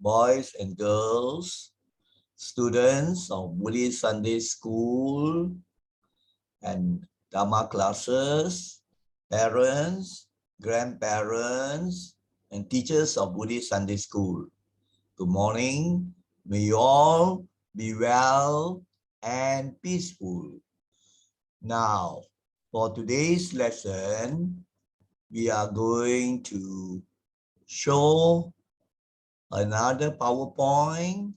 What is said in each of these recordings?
boys and girls, students of Buddhist Sunday School and Dhamma classes, parents, grandparents, and teachers of Buddhist Sunday School. Good morning. May you all be well and peaceful. Now, for today's lesson, we are going to show another PowerPoint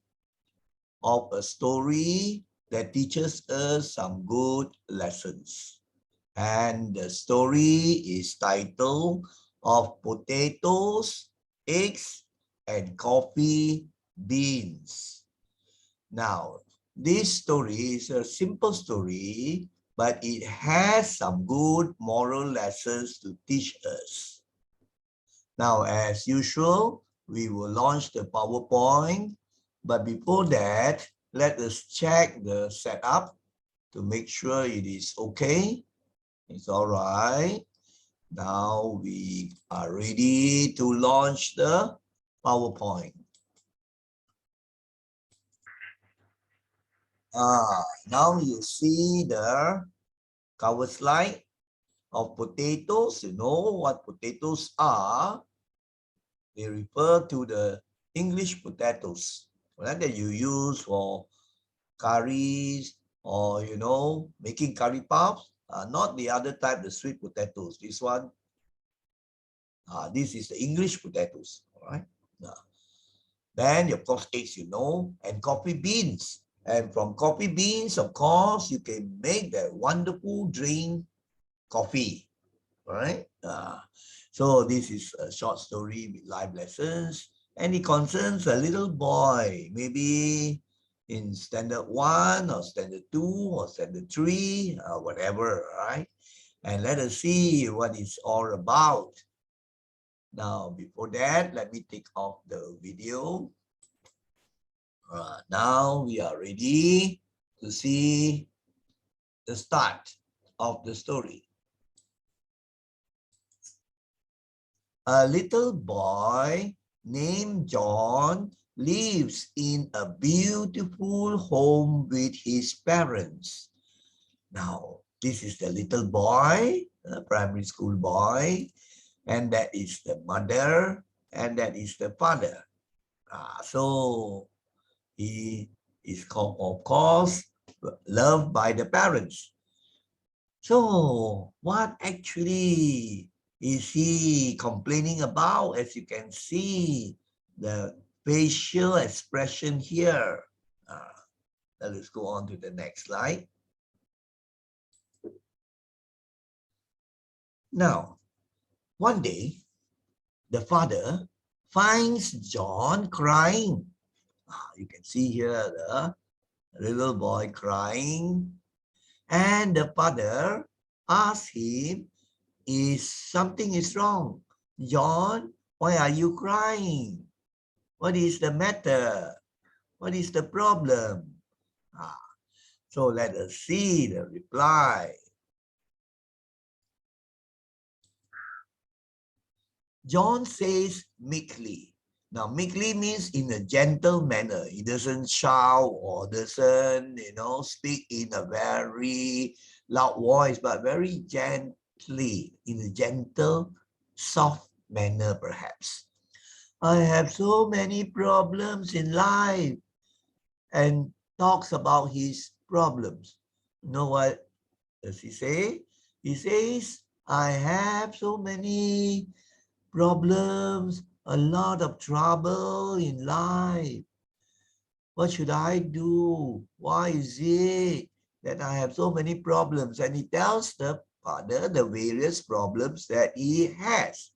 of a story that teaches us some good lessons. And the story is titled of potatoes, eggs, and coffee beans. Now, this story is a simple story, but it has some good moral lessons to teach us. Now, as usual, we will launch the PowerPoint, but before that, let us check the setup to make sure it is okay. It's all right. Now we are ready to launch the PowerPoint. Now you see the cover slide of potatoes. You know what potatoes are. They refer to the English potatoes, right, that you use for curries or, making curry puffs. Not the other type, the sweet potatoes. This one, this is the English potatoes, all right? Then, of course, eggs, and coffee beans. And from coffee beans, of course, you can make that wonderful drink, coffee, all right? So this is a short story with life lessons, and it concerns a little boy, maybe in standard 1 or standard 2 or standard 3, whatever, right? And let us see what it's all about. Now, before that, let me take off the video. Now we are ready to see the start of the story. A little boy named John lives in a beautiful home with his parents. Now, this is the little boy, a primary school boy, and that is the mother, and that is the father. So he is called, of course, loved by the parents. So what actually is he complaining about? As you can see, the facial expression here. Let us go on to the next slide. Now, one day, the father finds John crying. You can see here the little boy crying. And the father asks him, something is wrong? John, why are you crying? What is the matter? What is the problem? So let us see the reply. John says meekly. Now, meekly means in a gentle manner. He doesn't shout or doesn't, speak in a very loud voice, but very gently, in a gentle, soft manner, perhaps. I have so many problems in life, and talks about his problems. You know what does he say? He says, I have so many problems, a lot of trouble in life. What should I do? Why is it that I have so many problems? And he tells the father the various problems that he has.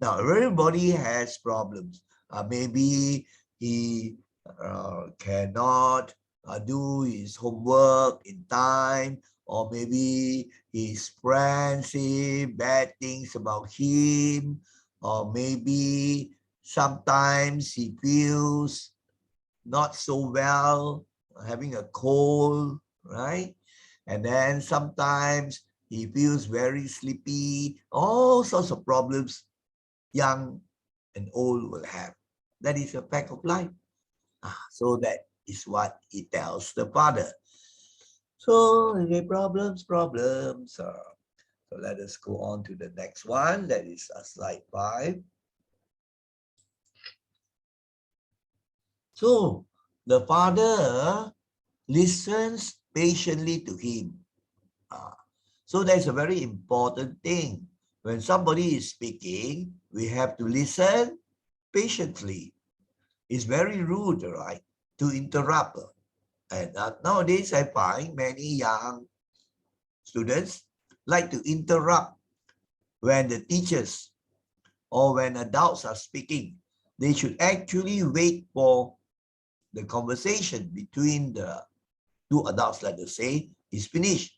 Now, everybody has problems. Maybe he cannot do his homework in time, or maybe his friends say bad things about him, or maybe sometimes he feels not so well, having a cold, right? And then sometimes he feels very sleepy. All sorts of problems young and old will have. That is a fact of life. So that is what he tells the father. So, okay, problems. So let us go on to the next one. That is slide 5. So the father listens patiently to him. So that's a very important thing. When somebody is speaking, we have to listen patiently. It's very rude, right, to interrupt. And nowadays, I find many young students like to interrupt when the teachers or when adults are speaking. They should actually wait for the conversation between the two adults, let us say, is finished.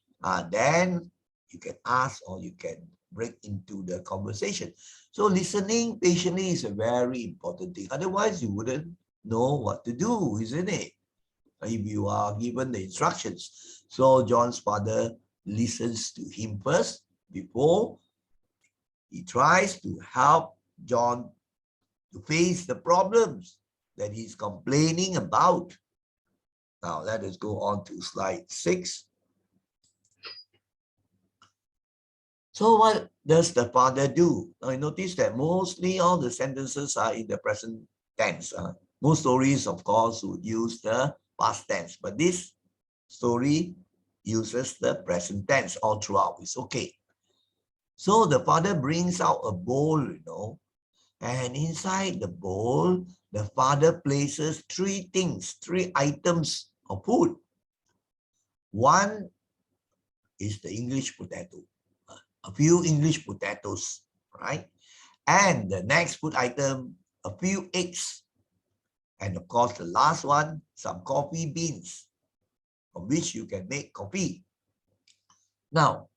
Then you can ask or you can break into the conversation. So listening patiently is a very important thing. Otherwise, you wouldn't know what to do, isn't it? If you are given the instructions. So John's father listens to him first before he tries to help John to face the problems that he's complaining about. Now let us go on to slide 6. So what does the father do? Now you notice that mostly all the sentences are in the present tense. Most stories, of course, would use the past tense, but this story uses the present tense all throughout. It's okay. So the father brings out a bowl, and inside the bowl, the father places 3 things, 3 items of food. One is the English potato, a few English potatoes, right? And the next food item, a few eggs. And of course, the last one, some coffee beans, from which you can make coffee. Now,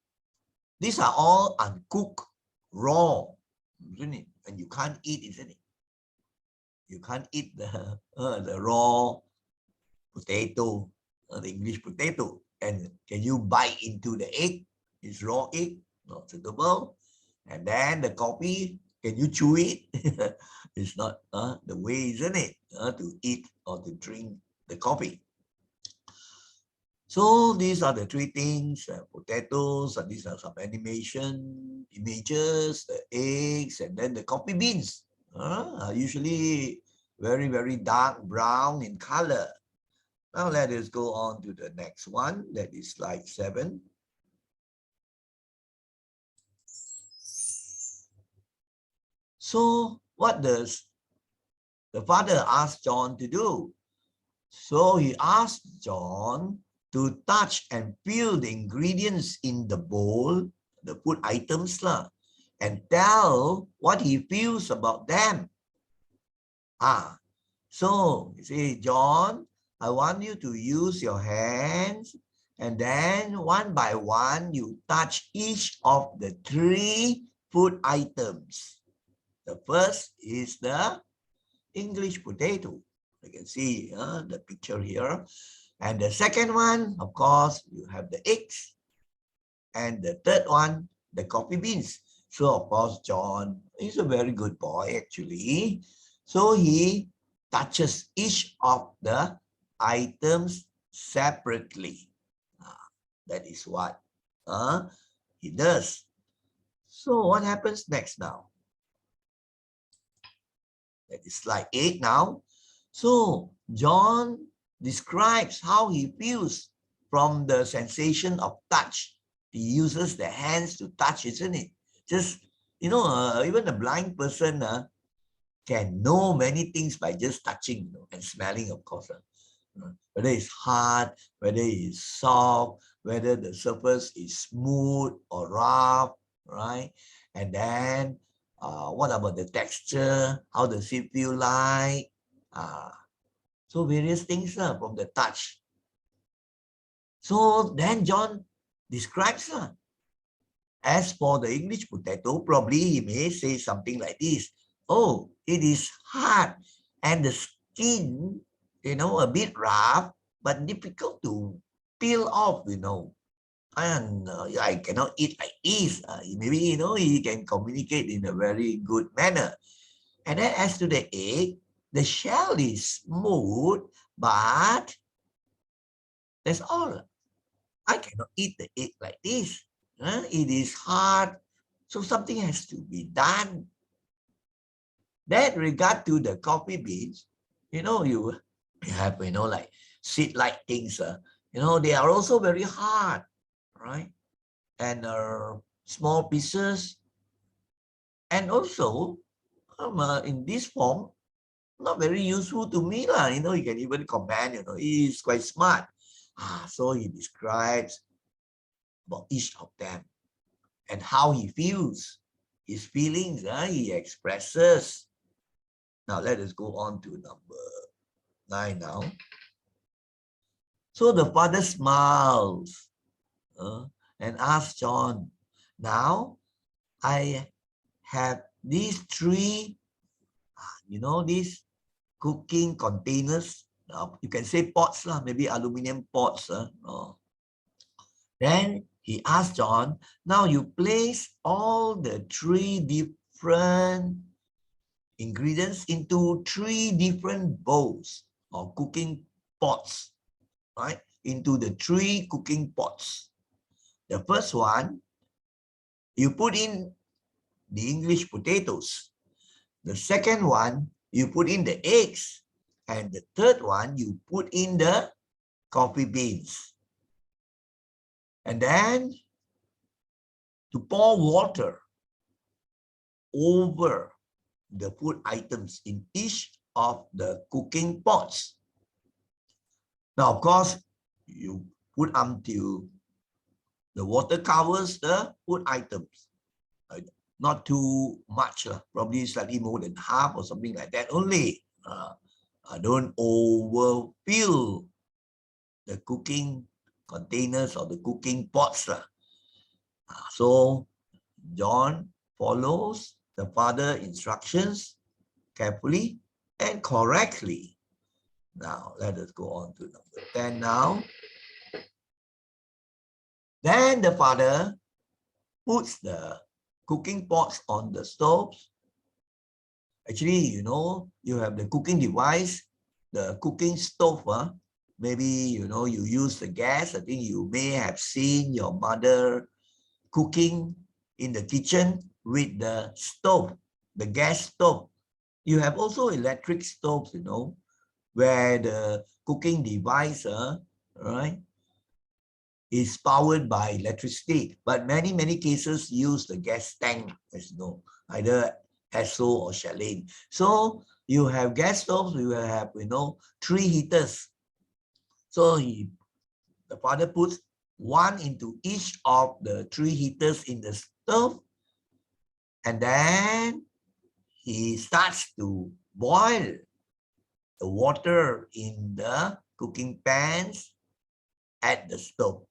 these are all uncooked, raw, isn't it? And you can't eat, isn't it? You can't eat the raw potato, the English potato. And can you bite into the egg? It's raw egg, not suitable. And then the coffee, can you chew it? It's not the way, isn't it? To eat or to drink the coffee. So these are the 3 things, potatoes, and these are some animation, images, the eggs, and then the coffee beans. Usually very, very dark brown in color. Now let us go on to the next one. That is slide 7. So what does the father ask John to do? So he asked John to touch and feel the ingredients in the bowl, the food items, and tell what he feels about them. So you say, John, I want you to use your hands, and then one by one, you touch each of the 3 food items. The first is the English potato. You can see the picture here. And the second one, of course, you have the eggs. And the third one, the coffee beans. So, of course, John is a very good boy, actually. So, he touches each of the items separately. That is what he does. So, what happens next now? That is slide 8 now. So, John describes how he feels from the sensation of touch. He uses the hands to touch, isn't it? Just, even a blind person can know many things by just touching and smelling, of course. Whether it's hard, whether it's soft, whether the surface is smooth or rough, right? And then what about the texture? How does it feel like? So various things from the touch. So then John describes as for the English potato, probably he may say something like this. Oh, it is hard and the skin, a bit rough, but difficult to peel off, And I cannot eat like this. Maybe, he can communicate in a very good manner. And then as to the egg, The shell is smooth, but that's all. I cannot eat the egg like this. It is hard, so something has to be done. That regard to the coffee beans, you have, like seed-like things, they are also very hard, right? And small pieces. And also, in this form, not very useful to me. You can even comment, he is quite smart. So he describes about each of them and how he feels, his feelings, he expresses. Now let us go on to number 9 now. So the father smiles and asks John, now I have these 3, these cooking containers. You can say pots, maybe aluminum pots. Then he asked John, now you place all the 3 different ingredients into 3 different bowls or cooking pots, right? Into the 3 cooking pots. The first one, you put in the English potatoes. The second one, you put in the eggs. And the third one, you put in the coffee beans. And then to pour water over the food items in each of the cooking pots. Now, of course, you put until the water covers the food items. Not too much, probably slightly more than half or something like that only. Don't overfill the cooking containers or the cooking pots. So John follows the father's instructions carefully and correctly. Now let us go on to number 10 now. Then the father puts the cooking pots on the stoves. Actually, you have the cooking device, the cooking stove. Maybe, you use the gas. I think you may have seen your mother cooking in the kitchen with the stove, the gas stove. You have also electric stoves, where the cooking device, right, is powered by electricity. But many cases use the gas tank, as you know, either Esso or Chalene. So you have gas stoves, you have, 3 heaters. So the father puts 1 into each of the 3 heaters in the stove, and then he starts to boil the water in the cooking pans at the stove.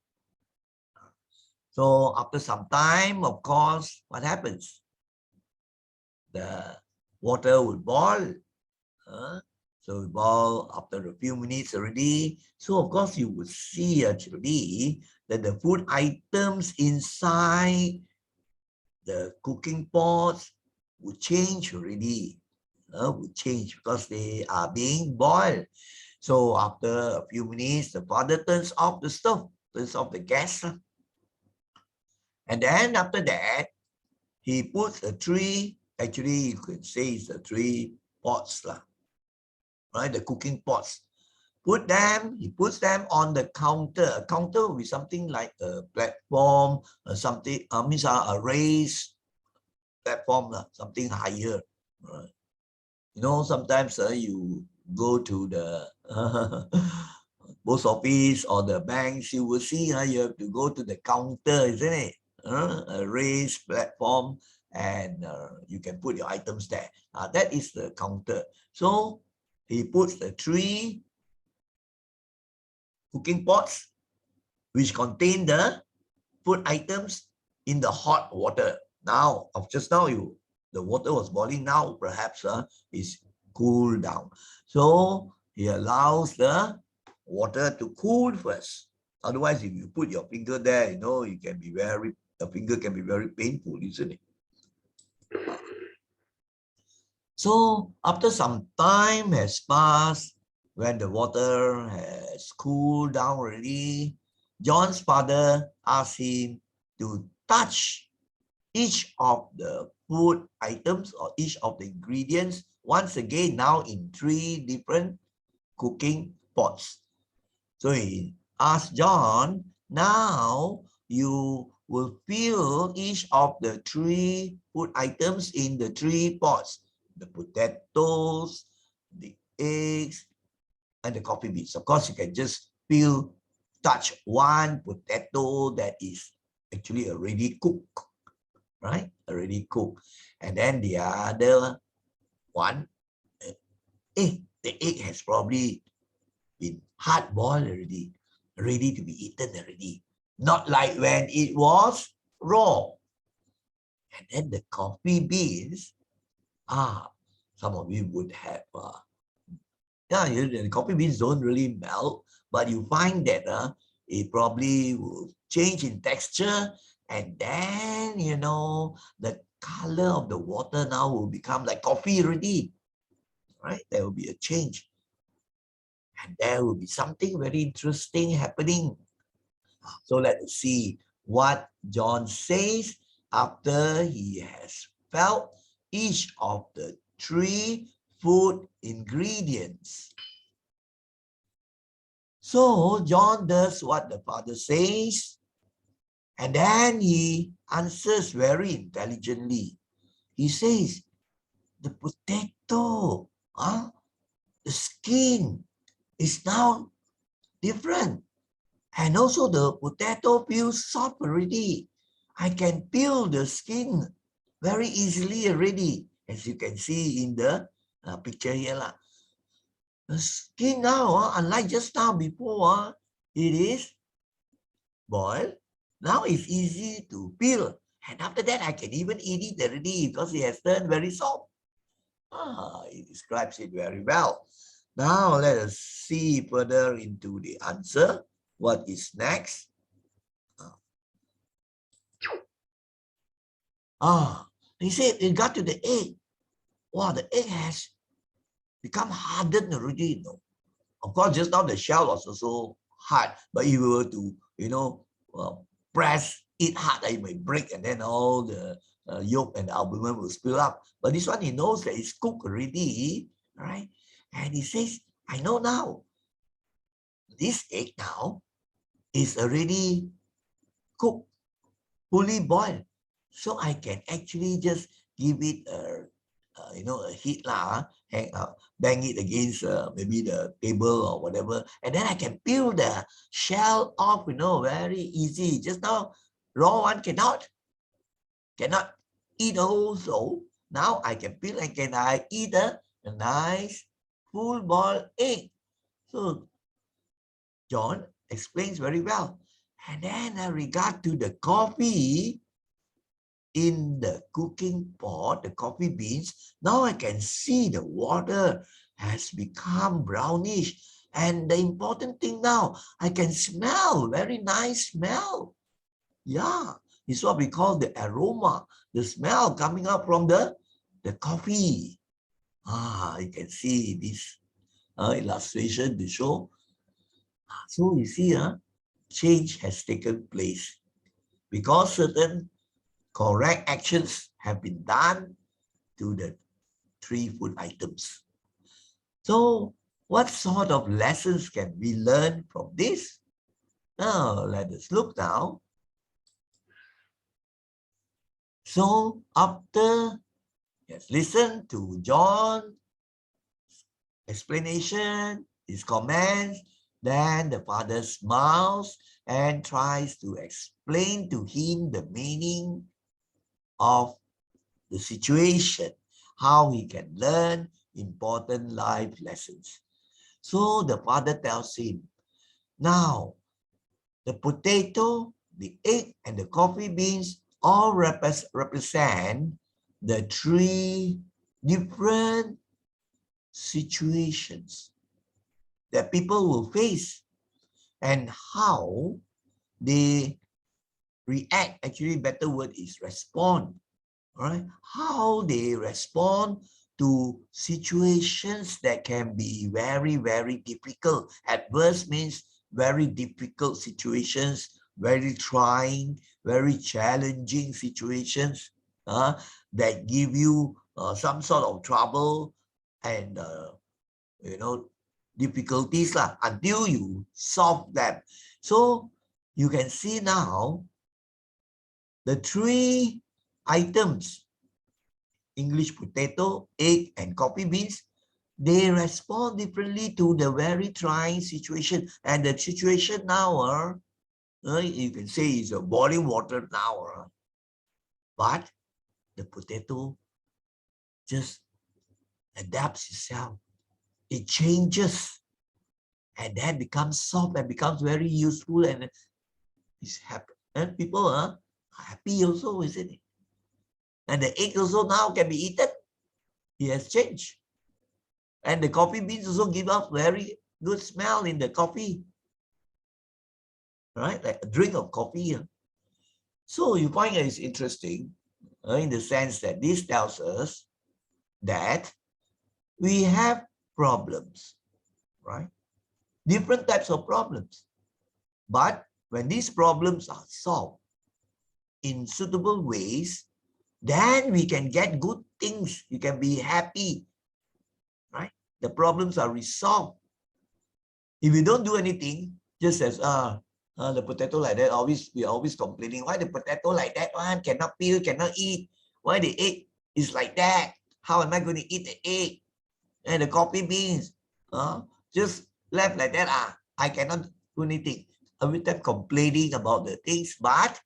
So after some time, of course, what happens? The water will boil. So it boil after a few minutes already. So of course you would see actually that the food items inside the cooking pots would change already. Would change because they are being boiled. So after a few minutes, the father turns off the stove, turns off the gas. And then after that, he puts the 3, actually you could say it's the 3 pots, right? The cooking pots. He puts them on the counter. A counter will be something like a platform, or something, means a raised platform, something higher. Right? Sometimes you go to the post office or the banks, you will see you have to go to the counter, isn't it? A raised platform, and you can put your items there. That is the counter. So he puts the 3 cooking pots which contain the food items in the hot water. Now, just now, the water was boiling. Now, perhaps is cooled down. So he allows the water to cool first. Otherwise, if you put your finger there, you can be the finger can be very painful, isn't it? So after some time has passed, when the water has cooled down already, John's father asked him to touch each of the food items or each of the ingredients once again, now in 3 different cooking pots. So he asked John, now you will fill each of the 3 food items in the 3 pots, the potatoes, the eggs, and the coffee beans. Of course, you can just touch one potato that is actually already cooked, right? Already cooked. And then the other one, the egg has probably been hard boiled already, ready to be eaten already. Not like when it was raw. And then the coffee beans, some of you would have, the coffee beans don't really melt, but you find that it probably will change in texture, and then, the color of the water now will become like coffee already, right? There will be a change. And there will be something very interesting happening. So let us see what John says after he has felt each of the 3 food ingredients. So John does what the father says, and then he answers very intelligently. He says, the potato, the skin is now different. And also the potato feels soft already. I can peel the skin very easily already, as you can see in the picture here. The skin now, unlike just now before, it is boiled. Now it's easy to peel. And after that, I can even eat it already because it has turned very soft. It describes it very well. Now let us see further into the answer. What is next? He said it got to the egg. Wow, the egg has become hardened already. Of course, just now the shell was also hard, but if you were to, press it hard, it may break, and then all the yolk and the albumin will spill up. But this one, he knows that it's cooked already, right? And he says, I know now. This egg now is already cooked, fully boiled. So I can actually just give it a heat bang it against maybe the table or whatever, and then I can peel the shell off, very easy. Just now, raw one cannot eat also. Now I can peel and can I eat a nice full boiled egg. So John explains very well. And then regard to the coffee in the cooking pot, the coffee beans, now I can see the water has become brownish. And the important thing now, I can smell, very nice smell. Yeah, it's what we call the aroma, the smell coming up from the coffee. You can see this illustration to show. So you see, change has taken place because certain correct actions have been done to the 3 food items. So what sort of lessons can we learn from this? Now let us look now. So after listen to John's explanation, his comments, then the father smiles and tries to explain to him the meaning of the situation, how he can learn important life lessons. So the father tells him, now the potato, the egg, and the coffee beans all represent the 3 different situations that people will face and how they react. Actually, better word is respond. Right? How they respond to situations that can be very, very difficult. Adverse means very difficult situations, very trying, very challenging situations that give you some sort of trouble and difficulties until you solve them. So you can see now the three items, English potato, egg, and coffee beans, they respond differently to the very trying situation. And the situation now, you can say is a boiling water now. But the potato just adapts itself. It changes and then becomes soft and becomes very useful and it's happy. And people are happy also, isn't it? And the egg also now can be eaten. It has changed. And the coffee beans also give off very good smell in the coffee. Right? Like a drink of coffee. So you find it's interesting in the sense that this tells us that we have problems, right? Different types of problems. But when these problems are solved in suitable ways, then we can get good things. You can be happy, right? The problems are resolved. If you don't do anything, just as the potato like that, we're always complaining. Why the potato like that one? Cannot peel, cannot eat. Why the egg is like that? How am I going to eat the egg? And the coffee beans, just left like that. I cannot do anything. Every time complaining about the things. But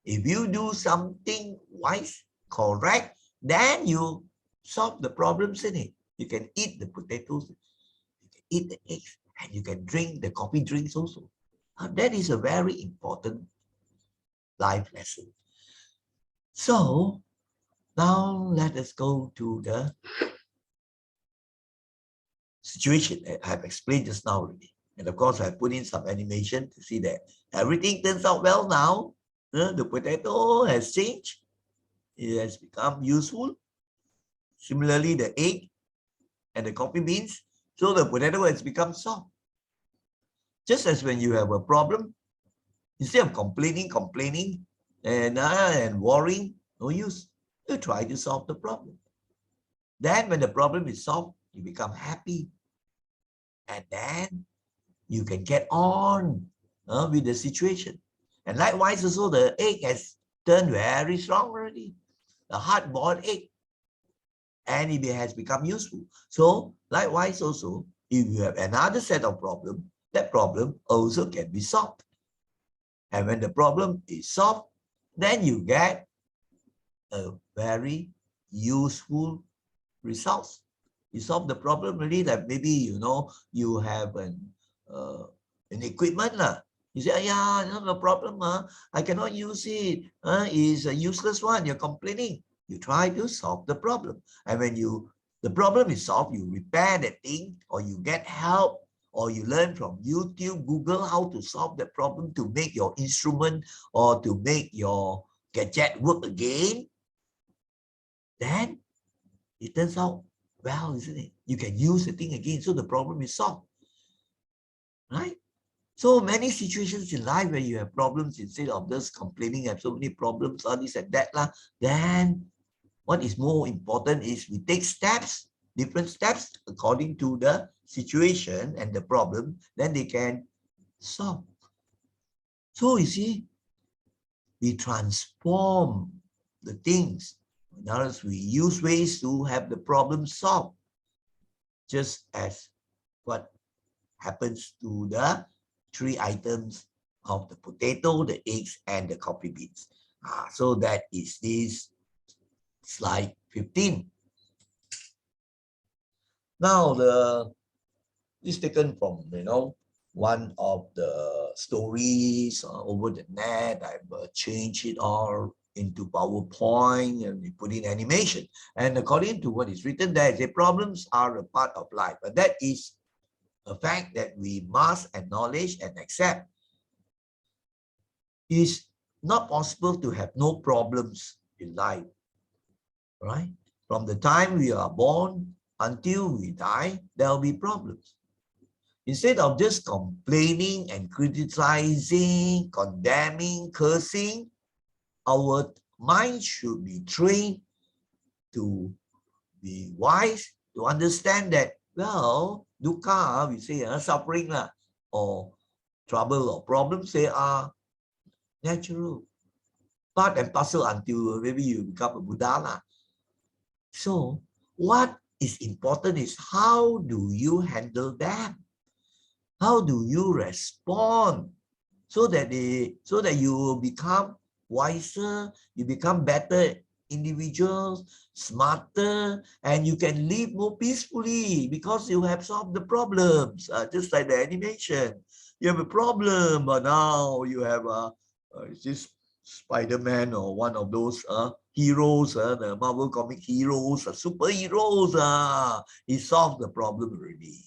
if you do something wise, correct, then you solve the problems in it. You can eat the potatoes, you can eat the eggs, and you can drink the coffee drinks also. That is a very important life lesson. So now let us go to the situation that I've explained just now already. And of course, I put in some animation to see that everything turns out well now. The potato has changed. It has become useful. Similarly, the egg and the coffee beans. So the potato has become soft. Just as when you have a problem, instead of complaining and worrying, no use. You try to solve the problem. Then when the problem is solved, you become happy. And then you can get on with the situation. And likewise, also the egg has turned very strong already. A hard-boiled egg. And it has become useful. So likewise also, if you have another set of problems, that problem also can be solved. And when the problem is solved, then you get a very useful results. You solve the problem really, that maybe you have an equipment You say, yeah, no problem, I cannot use it. It's a useless one. You're complaining. You try to solve the problem. And when the problem is solved, you repair that thing, or you get help, or you learn from YouTube, Google how to solve the problem to make your instrument or to make your gadget work again. Then it turns out well, isn't it? You can use the thing again, so the problem is solved. Right? So many situations in life where you have problems, instead of just complaining, I have so many problems, this and that, then what is more important is we take steps, different steps according to the situation and the problem, then they can solve. So you see, we transform the things. In other words, we use ways to have the problem solved, just as what happens to the three items of the potato, the eggs, and the coffee beans. So that is this slide 15. Now, this is taken from, one of the stories over the net. I've changed it all into PowerPoint and we put in animation. And according to what is written there, the problems are a part of life. But that is a fact that we must acknowledge and accept. It is not possible to have no problems in life, right? From the time we are born until we die, there will be problems. Instead of just complaining and criticizing, condemning, cursing, our mind should be trained to be wise, to understand that, well, dukkha, we say, suffering or trouble or problems, they are natural, part and parcel until maybe you become a Buddha. So what is important is how do you handle them? How do you respond so that you will become wiser, you become better individuals, smarter, and you can live more peacefully because you have solved the problems. Just like the animation, you have a problem, but now you have this Spider-Man or one of those heroes, the Marvel comic heroes, superheroes. He solved the problem already,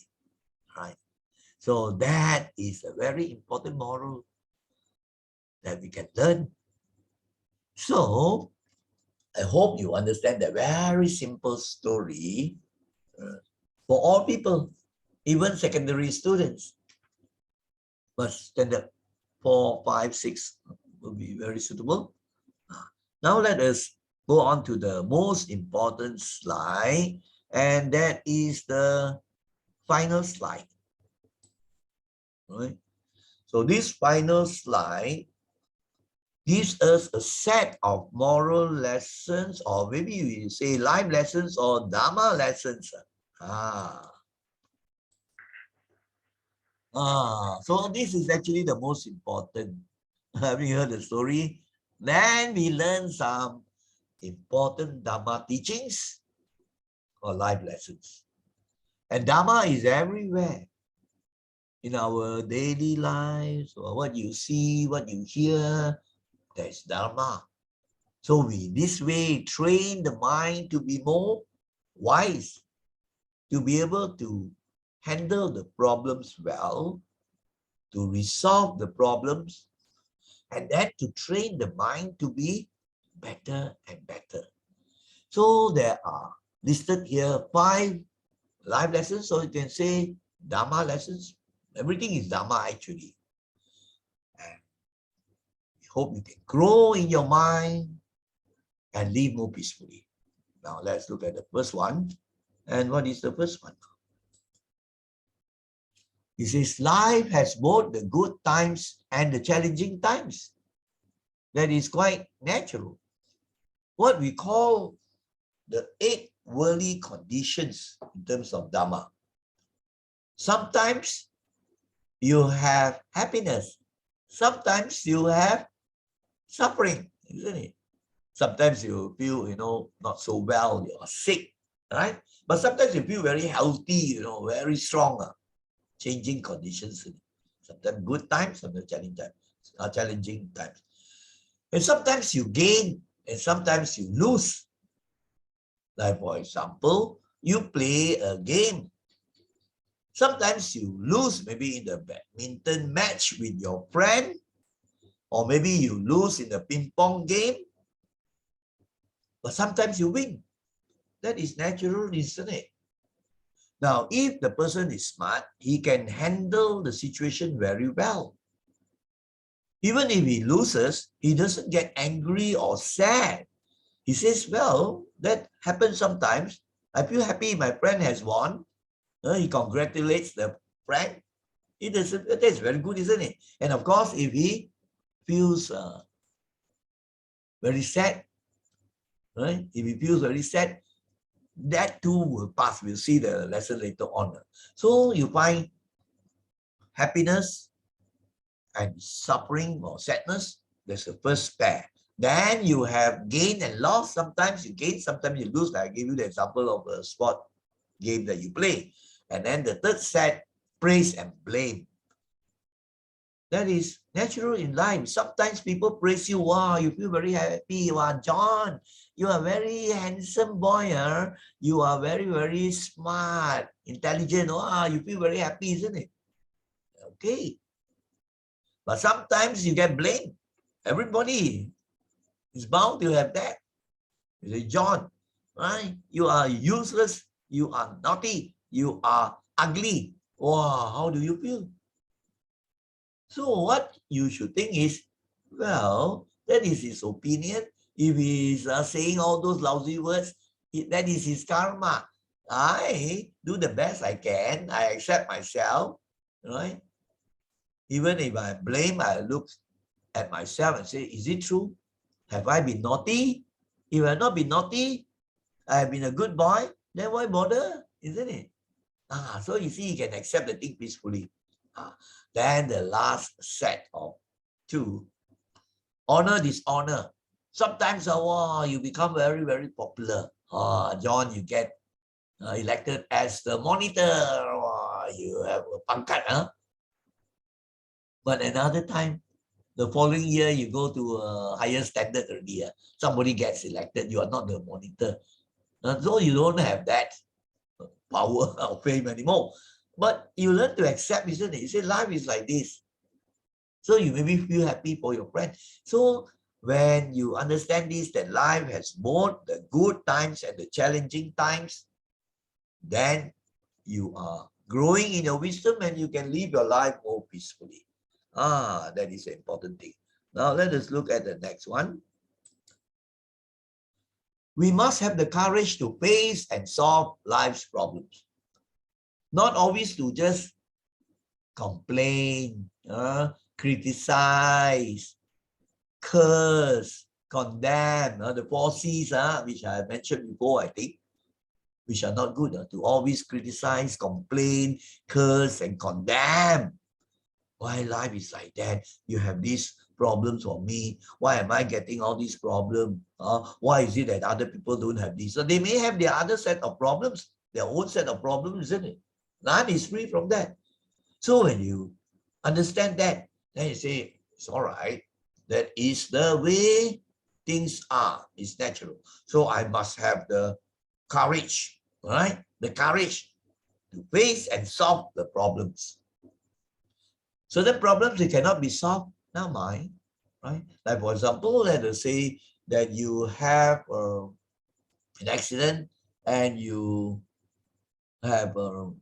right? So that is a very important moral that we can learn. So I hope you understand that very simple story for all people, even secondary students. But standard 4, 5, 6 will be very suitable. Now let us go on to the most important slide, and that is the final slide. Right? So this final slide gives us a set of moral lessons, or maybe you say life lessons or Dharma lessons. So this is actually the most important. Having heard the story, then we learn some important Dharma teachings or life lessons. And Dharma is everywhere in our daily lives, or what you see, what you hear, that's Dharma. So we this way train the mind to be more wise, to be able to handle the problems well, to resolve the problems, and then to train the mind to be better and better. So there are listed here 5 life lessons, so you can say Dharma lessons. Everything is Dharma actually. And I hope you can grow in your mind and live more peacefully. Now let's look at the first one. And what is the first one? It says life has both the good times and the challenging times. That is quite natural. What we call the 8 worldly conditions in terms of Dharma. Sometimes you have happiness. Sometimes you have suffering, isn't it? Sometimes you feel, not so well, you are sick, right? But sometimes you feel very healthy, very strong. Changing conditions. Sometimes good times, sometimes challenging times. And sometimes you gain and sometimes you lose. Like for example, you play a game. Sometimes you lose, maybe in the badminton match with your friend, or maybe you lose in the ping pong game. But sometimes you win. That is natural, isn't it? Now, if the person is smart, he can handle the situation very well. Even if he loses, he doesn't get angry or sad. He says, well, that happens sometimes. I feel happy my friend has won. He congratulates the friend. That's very good, isn't it? And of course, if he feels very sad, right? If he feels very sad, that too will pass. We'll see the lesson later on. So you find happiness and suffering or sadness. That's the first pair. Then you have gain and loss. Sometimes you gain, sometimes you lose. Like I gave you the example of a sport game that you play. And then the third set, praise and blame. That is natural in life. Sometimes people praise you. Wow, you feel very happy. Wow, John, you are very handsome boy. You are very, very smart, intelligent. Wow, you feel very happy, isn't it? Okay. But sometimes you get blamed. Everybody is bound to have that. You say, John, right? You are useless, you are naughty, you are ugly. Wow, how do you feel? So what you should think is, well, that is his opinion. If he's saying all those lousy words, that is his karma. I do the best I can. I accept myself, right? Even if I blame, I look at myself and say, is it true? Have I been naughty? If I have not been naughty, I have been a good boy, then why bother? Isn't it? So you see, you can accept the thing peacefully. Then the last set of two, honor, dishonor. Sometimes you become very, very popular. John, you get elected as the monitor. You have a pangkat. But another time, the following year, you go to a higher standard already. Somebody gets elected, you are not the monitor. So you don't have that power or fame anymore. But you learn to accept, isn't it? You say life is like this. So you maybe feel happy for your friend. So when you understand this, that life has both the good times and the challenging times, then you are growing in your wisdom and you can live your life more peacefully. That is an important thing. Now let us look at the next one. We must have the courage to face and solve life's problems. Not always to just complain, criticize, curse, condemn, the 4 C's, which I mentioned before, I think, which are not good, to always criticize, complain, curse, and condemn. Why life is like that? You have these problems for me. Why am I getting all these problems? Why is it that other people don't have this? So they may have their other set of problems, their own set of problems, isn't it? None is free from that. So when you understand that, then you say, it's all right. That is the way things are. It's natural. So I must have the courage, right? The courage to face and solve the problems. So the problems, they cannot be solved now, mind, right? Like for example, let us say that you have an accident and you have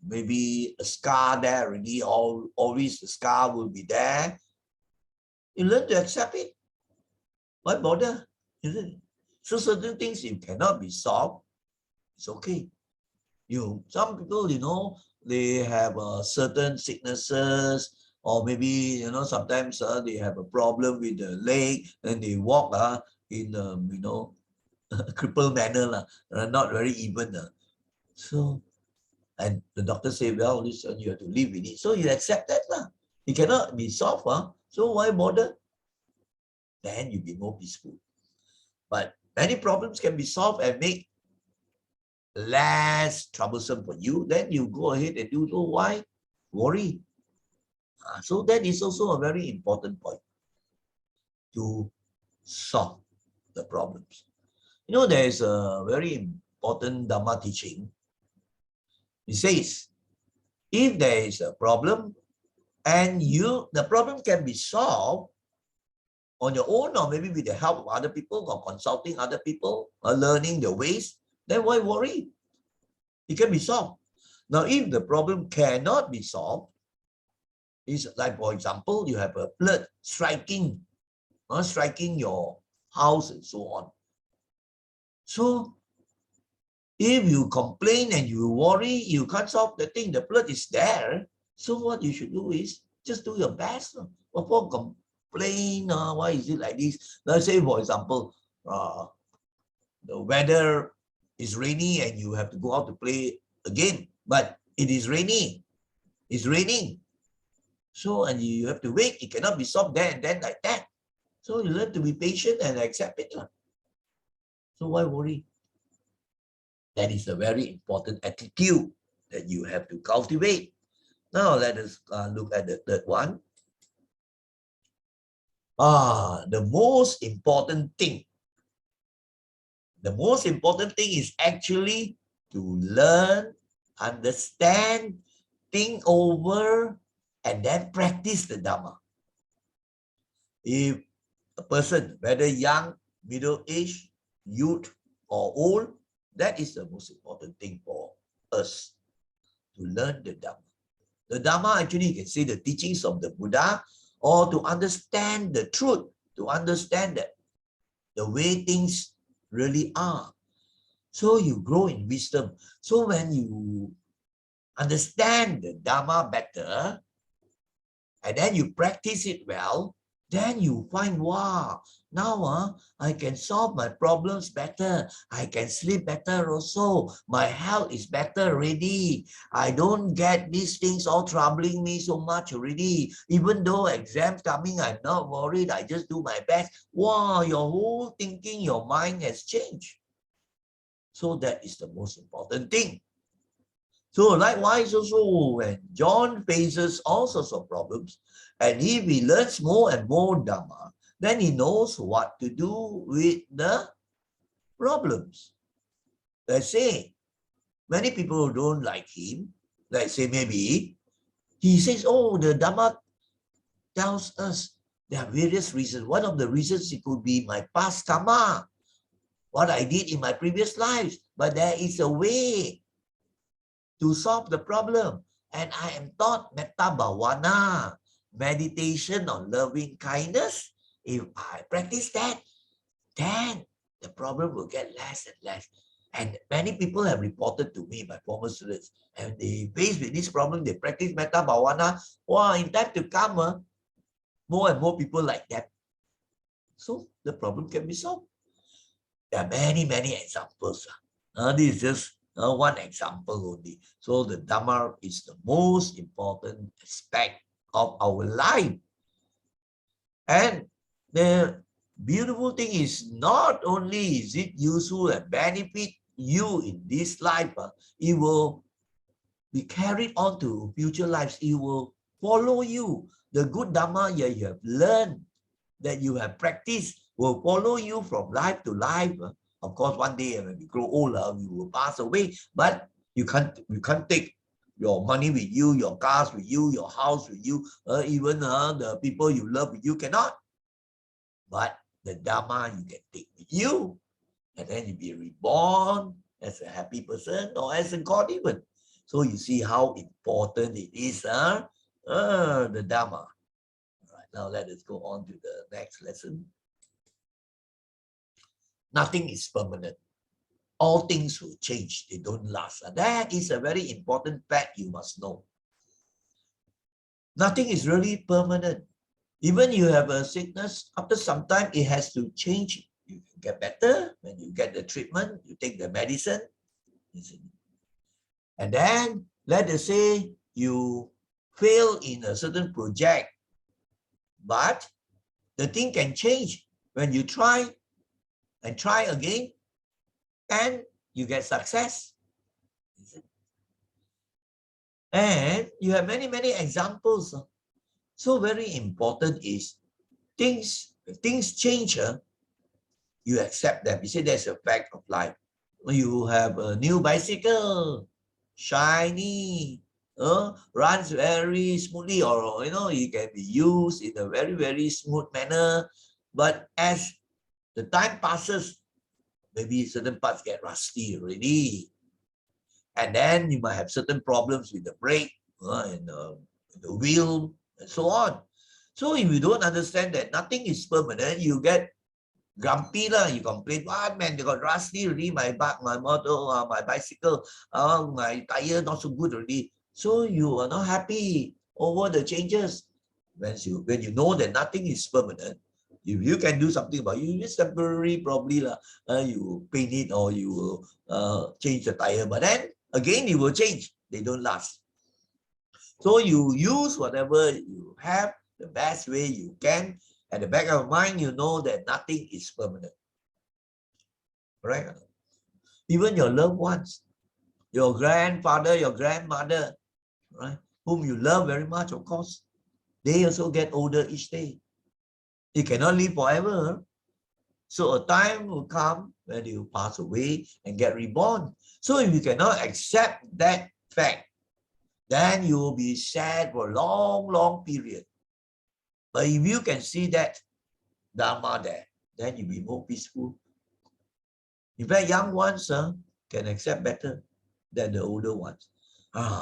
maybe a scar there already, always the scar will be there. You learn to accept it. Why bother? Isn't it? So certain things you cannot be solved, it's okay. Some people, they have certain sicknesses, or maybe, sometimes they have a problem with the leg and they walk in a crippled manner, not very even. So, and the doctor say, well, listen, you have to live with it. So you accept that. It cannot be solved. So why bother? Then you'll be more peaceful. But many problems can be solved and make less troublesome for you. Then you go ahead and do so. Why worry? So that is also a very important point to solve the problems. There is a very important Dhamma teaching. It says, if there is a problem and the problem can be solved on your own, or maybe with the help of other people, or consulting other people, or learning the ways, then why worry? It can be solved. Now, if the problem cannot be solved, it's like, for example, you have a flood striking your house and so on. So if you complain and you worry, you can't solve the thing. The flood is there. So what you should do is just do your best. Before complain, why is it like this? Let's say, for example, the weather is rainy and you have to go out to play a game, but it is rainy. It's raining. So, and you have to wait. It cannot be solved there and then like that. So you learn to be patient and accept it. So why worry? That is a very important attitude that you have to cultivate. Now let us look at the third one. The most important thing. The most important thing is actually to learn, understand, think over, and then practice the Dhamma. If a person, whether young, middle-aged, youth, or old, That is the most important thing for us to learn the Dhamma. The Dhamma, actually, you can say the teachings of the Buddha, or to understand the truth, to understand that the way things really are. So you grow in wisdom. So when you understand the Dhamma better, and then you practice it well, then you find, wow, now I can solve my problems better. I can sleep better also. My health is better already. I don't get these things all troubling me so much already. Even though exams coming, I'm not worried. I just do my best. Wow, your whole thinking, your mind has changed. So that is the most important thing. So likewise also, when John faces all sorts of problems, and if he learns more and more Dhamma, then he knows what to do with the problems. Let's say, many people who don't like him, let's say maybe, he says, oh, the Dhamma tells us there are various reasons. One of the reasons it could be my past karma, what I did in my previous lives, but there is a way to solve the problem. And I am taught metta bhavana, meditation on loving kindness. If I practice that, then the problem will get less and less. And many people have reported to me, my former students, and they faced with this problem, they practice metta bhavana. Wow, in time to come, more and more people like that. So the problem can be solved. There are many, many examples. This is just one example only. So the Dhamma is the most important aspect of our life. And the beautiful thing is, not only is it useful and benefit you in this life, it will be carried on to future lives. It will follow you. The good Dhamma you have learned, that you have practiced, will follow you from life to life. Of course, one day when we grow older, we will pass away, but you can't take your money with you, your cars with you, your house with you, even the people you love with you cannot. But the Dhamma you can take with you, and then you be reborn as a happy person or as a God even. So you see how important it is, the Dhamma. All right, now let us go on to the next lesson. Nothing is permanent. All things will change. They don't last. That is a very important fact you must know. Nothing is really permanent. Even you have a sickness, after some time it has to change. You get better when you get the treatment, you take the medicine. And then let us say you fail in a certain project, but the thing can change when you try and try again, and you get success. And you have many, many examples. So very important is if things change, you accept them. You say that's a fact of life. You have a new bicycle, shiny, runs very smoothly, or it can be used in a very, very smooth manner. But as the time passes, maybe certain parts get rusty already. And then you might have certain problems with the brake and the wheel and so on. So if you don't understand that nothing is permanent, you get grumpy lah. You complain, "What man, they got rusty already, my motor, my bicycle, my tire not so good already." So you are not happy over the changes. When you know that nothing is permanent, if you can do something about it, it's temporary probably lah. You paint it or you will change the tire, but then again it will change. They don't last. So you use whatever you have the best way you can. At the back of your mind, you know that nothing is permanent. Right? Even your loved ones, your grandfather, your grandmother, right, whom you love very much, of course, they also get older each day. They cannot live forever. So a time will come when they will pass away and get reborn. So if you cannot accept that fact, then you will be sad for a long, long period. But if you can see that Dharma there, then you'll be more peaceful. In fact, young ones can accept better than the older ones.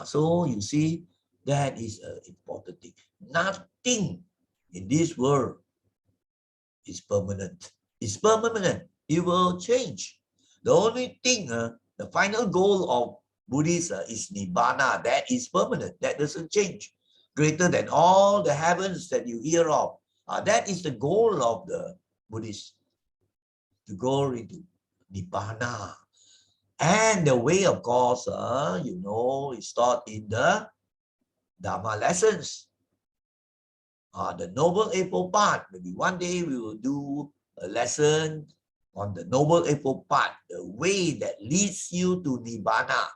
So you see, that is an important thing. Nothing in this world is permanent. It's permanent. It will change. The only thing, the final goal of Buddhists is Nibbana. That is permanent. That doesn't change. Greater than all the heavens that you hear of. That is the goal of the Buddhists. To go into Nibbana. And the way, of course, is taught in the Dharma lessons. The Noble Eightfold Path. Maybe one day we will do a lesson on the Noble Eightfold Path, the way that leads you to Nibbana.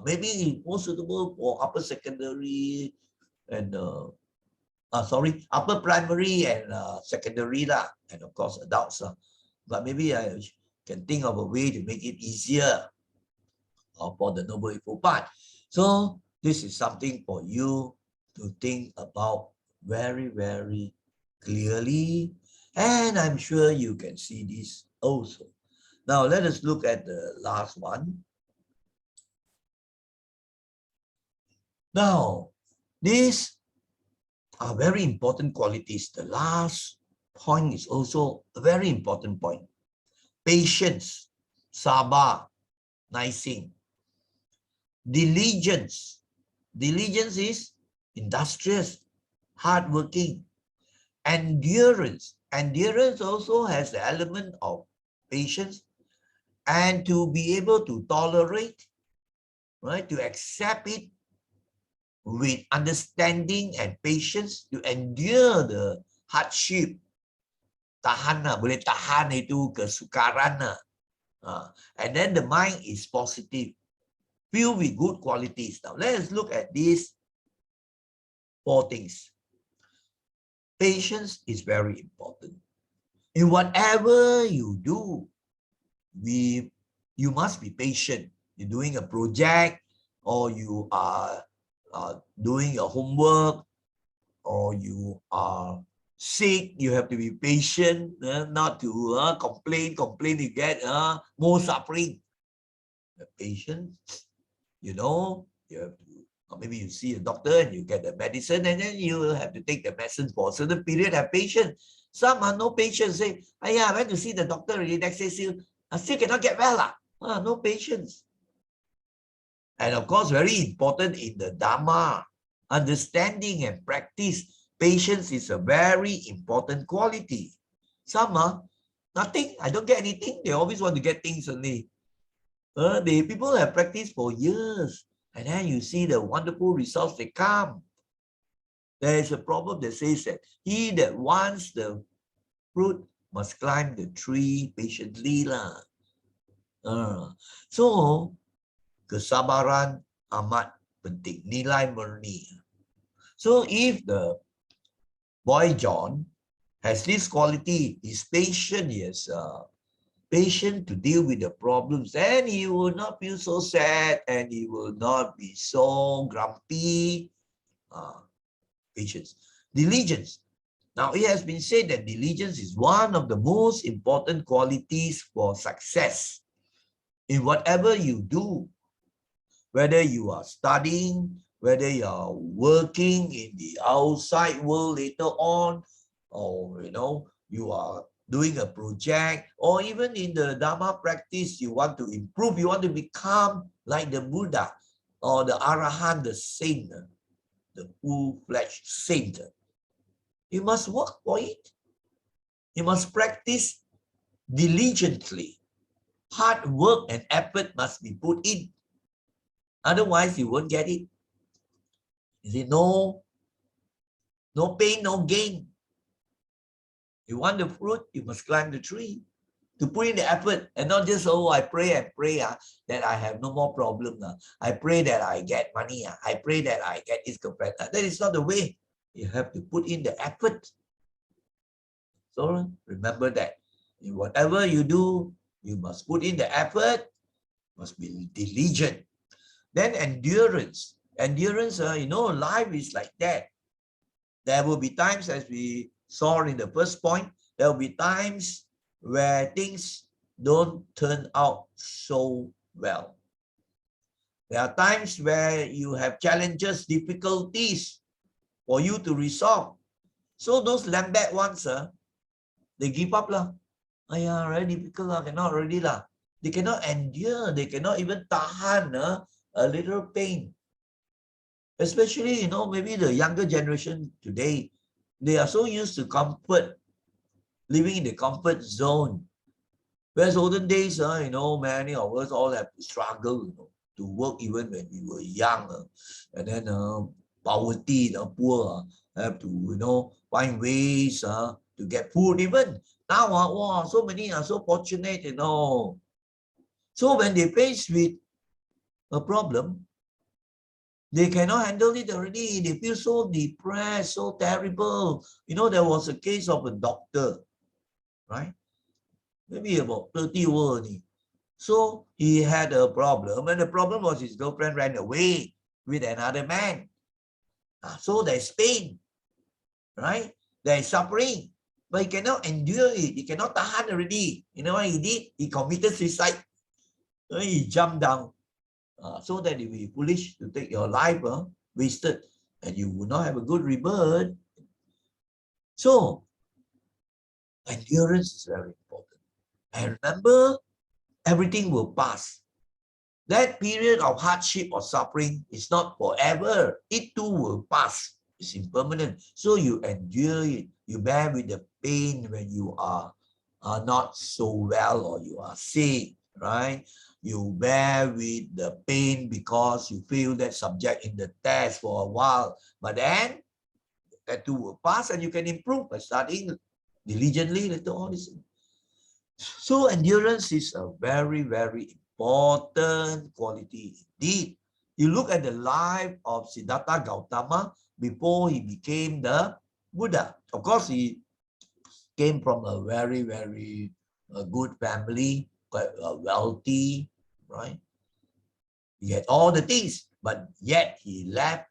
Maybe it's more suitable for upper secondary and upper primary and secondary lah, and of course adults. But maybe I can think of a way to make it easier for the Noble Eightfold Path. So this is something for you to think about very, very clearly. And I'm sure you can see this also. Now let us look at the last one. Now, these are very important qualities. The last point is also a very important point. Patience, sabar, nicing. Diligence. Diligence is industrious, hardworking. Endurance. Endurance also has the element of patience and to be able to tolerate, right? To accept it with understanding and patience, to endure the hardship. Tahan lah, boleh tahan itu kesukaran lah. And then the mind is positive, filled with good qualities. Now let's look at these four things. Patience is very important. In whatever you do, you must be patient. You're doing a project, or you are doing your homework, or you are sick, you have to be patient, not to complain, you get more suffering. Patient, you have to, or maybe you see a doctor and you get the medicine, and then you have to take the medicine for a certain period. Have patience. Some are no patience. Say, I went to see the doctor already. Next day, still cannot get well. No patience. And of course, very important in the Dharma, understanding and practice. Patience is a very important quality. Some are nothing. I don't get anything. They always want to get things only. People have practiced for years. And then you see the wonderful results they come. There is a proverb that says that he that wants the fruit must climb the tree patiently. So, kesabaran amat penting. Nilai murni. So, if the boy John has this quality, he's patient, he has patient to deal with the problems, and he will not feel so sad and he will not be so grumpy. Patience. Diligence. Now, it has been said that diligence is one of the most important qualities for success in whatever you do, whether you are studying, whether you are working in the outside world later on, or you are doing a project, or even in the Dharma practice, you want to improve, you want to become like the Buddha or the Arahant, the saint, the full-fledged saint. You must work for it. You must practice diligently. Hard work and effort must be put in. Otherwise, you won't get it. You see, no pain, no gain. You want the fruit, you must climb the tree. To put in the effort, and not just, I pray and pray that I have no more problem. I pray that I get money. I pray that I get this girlfriend. That is not the way. You have to put in the effort. So remember that. In whatever you do, you must put in the effort, must be diligent. Then endurance. Endurance, life is like that. There will be times, as we saw in the first point, there will be times where things don't turn out so well. There are times where you have challenges, difficulties for you to resolve. So those lambat ones, they give up lah. Ayah, very difficult lah, cannot already lah. They cannot endure, they cannot even tahan a little pain. Especially, maybe the younger generation today, they are so used to comfort, living in the comfort zone. Whereas olden days, many of us all have to struggle, to work even when we were young. And then poverty, the poor have to, find ways to get food. Even now, wow, so many are so fortunate, So when they face with a problem, they cannot handle it already. They feel so depressed, so terrible. There was a case of a doctor, right? Maybe about 30 only. So he had a problem, and the problem was his girlfriend ran away with another man. So there's pain, right? There is suffering, but he cannot endure it. He cannot tahan already. You know what he did? He committed suicide. He jumped down. So that it will be foolish to take your life wasted, and you will not have a good rebirth. So endurance is very important. And remember, everything will pass. That period of hardship or suffering is not forever. It too will pass. It's impermanent. So you endure it. You bear with the pain when you are not so well or you are sick, right? You bear with the pain because you feel that subject in the test for a while. But then that too will pass, and you can improve by studying diligently later on. So endurance is a very, very important quality indeed. You look at the life of Siddhartha Gautama before he became the Buddha. Of course, he came from a very, very good family, quite wealthy, right? He had all the things, but yet he left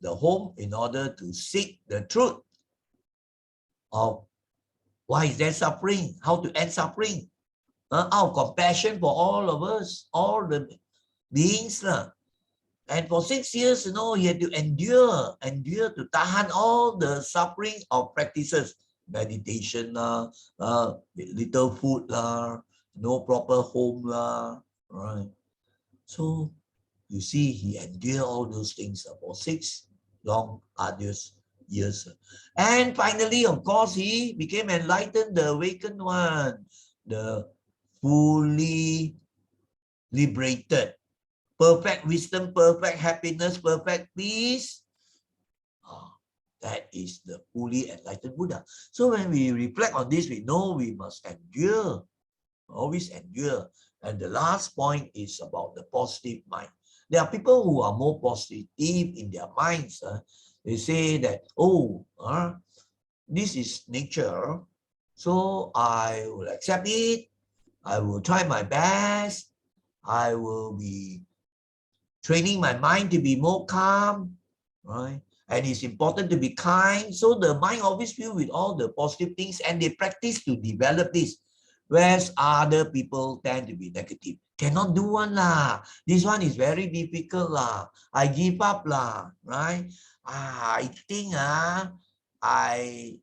the home in order to seek the truth of why is there suffering, how to end suffering. Out of compassion for all of us, all the beings. And for 6 years, he had to endure to tahan all the suffering of practices. Meditation, little food, no proper home, right? So you see, he endured all those things for 6 long, arduous years. And finally, of course, he became enlightened, the awakened one, the fully liberated, perfect wisdom, perfect happiness, perfect peace. That is the fully enlightened Buddha. So when we reflect on this, we know we must endure, always endure. And the last point is about the positive mind. There are people who are more positive in their minds. They say that, this is nature, so I will accept it. I will try my best. I will be training my mind to be more calm, right? And it's important to be kind. So the mind always filled with all the positive things, and they practice to develop this. Whereas other people tend to be negative. Cannot do one lah. This one is very difficult lah. I give up lah, right? I think I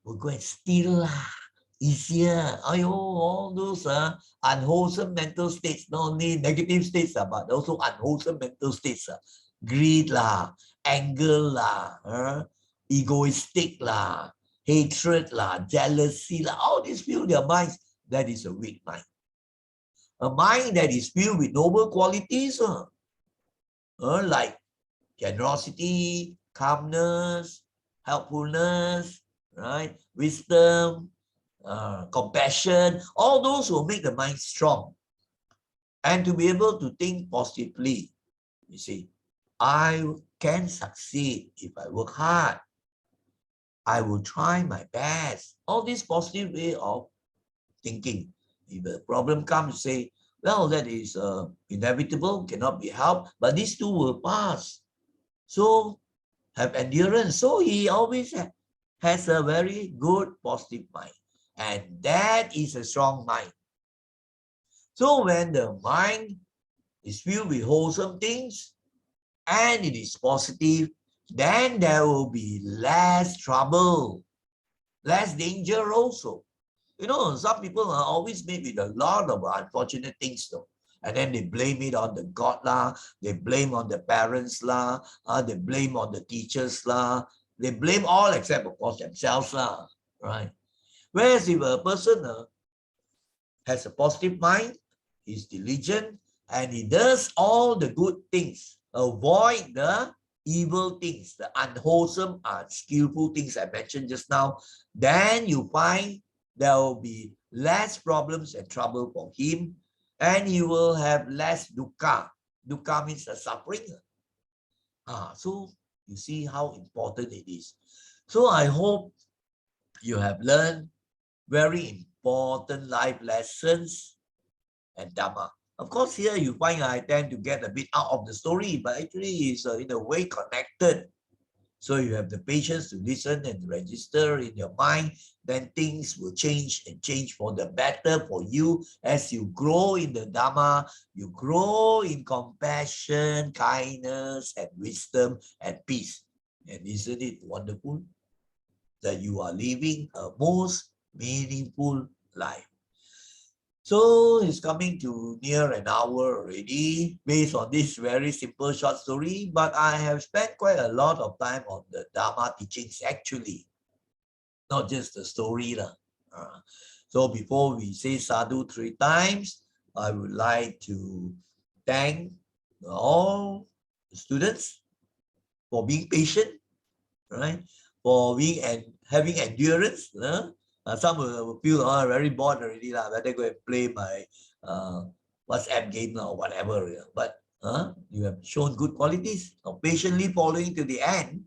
will go and steal lah. Easier. All those unwholesome mental states, not only negative states, but also unwholesome mental states. Greed lah, anger lah, egoistic lah, hatred lah, jealousy lah, all these fill their minds. That is a weak mind. A mind that is filled with noble qualities, like generosity, calmness, helpfulness, right? Wisdom, compassion, all those will make the mind strong. And to be able to think positively, you see, I can succeed if I work hard. I will try my best. All this positive way of thinking. If a problem comes, say, well, that is inevitable, cannot be helped, but these two will pass. So have endurance. So he always has a very good positive mind. And that is a strong mind. So when the mind is filled with wholesome things, and it is positive, then there will be less trouble, less danger also. You know, some people are always made with a lot of unfortunate things though. And then they blame it on the God lah, they blame on the parents lah, they blame on the teachers lah, they blame all except of course themselves lah, right? Whereas if a person has a positive mind, he's diligent, and he does all the good things, avoid the evil things, the unwholesome, unskillful things I mentioned just now, then you find there will be less problems and trouble for him, and he will have less dukkha. Dukkha means the suffering. So you see how important it is. So I hope you have learned very important life lessons and Dhamma. Of course, here you find I tend to get a bit out of the story, but actually it's in a way connected. So you have the patience to listen and register in your mind, then things will change and change for the better for you as you grow in the Dhamma, you grow in compassion, kindness, and wisdom and peace. And isn't it wonderful that you are living a most meaningful life? So it's coming to near an hour already based on this very simple short story, but I have spent quite a lot of time on the Dharma teachings actually, not just the story. So before we say sadhu 3 times, I would like to thank all the students for being patient, right? For being and having endurance. Some will feel very bored already. Better go and play my WhatsApp game or whatever. But you have shown good qualities of patiently following to the end.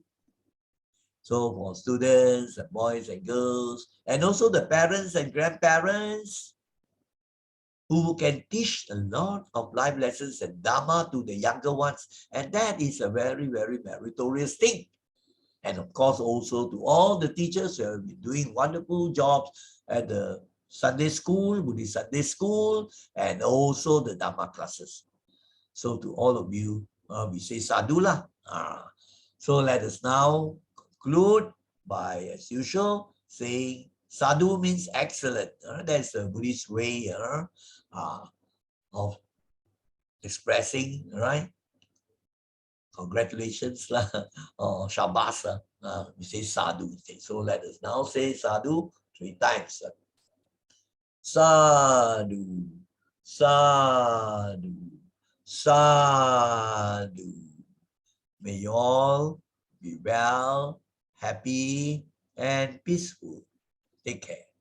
So for students and boys and girls, and also the parents and grandparents who can teach a lot of life lessons and Dharma to the younger ones. And that is a very, very meritorious thing. And of course, also to all the teachers who have been doing wonderful jobs at the Sunday School, Buddhist Sunday School, and also the Dhamma classes. So to all of you, we say sadhu lah. So let us now conclude by, as usual, saying sadhu means excellent. That's the Buddhist way of expressing, right? Congratulations lah, or shabas lah. We say sadhu. So let us now say sadhu 3 times. Sadhu, sadhu, sadhu. May you all be well, happy, and peaceful. Take care.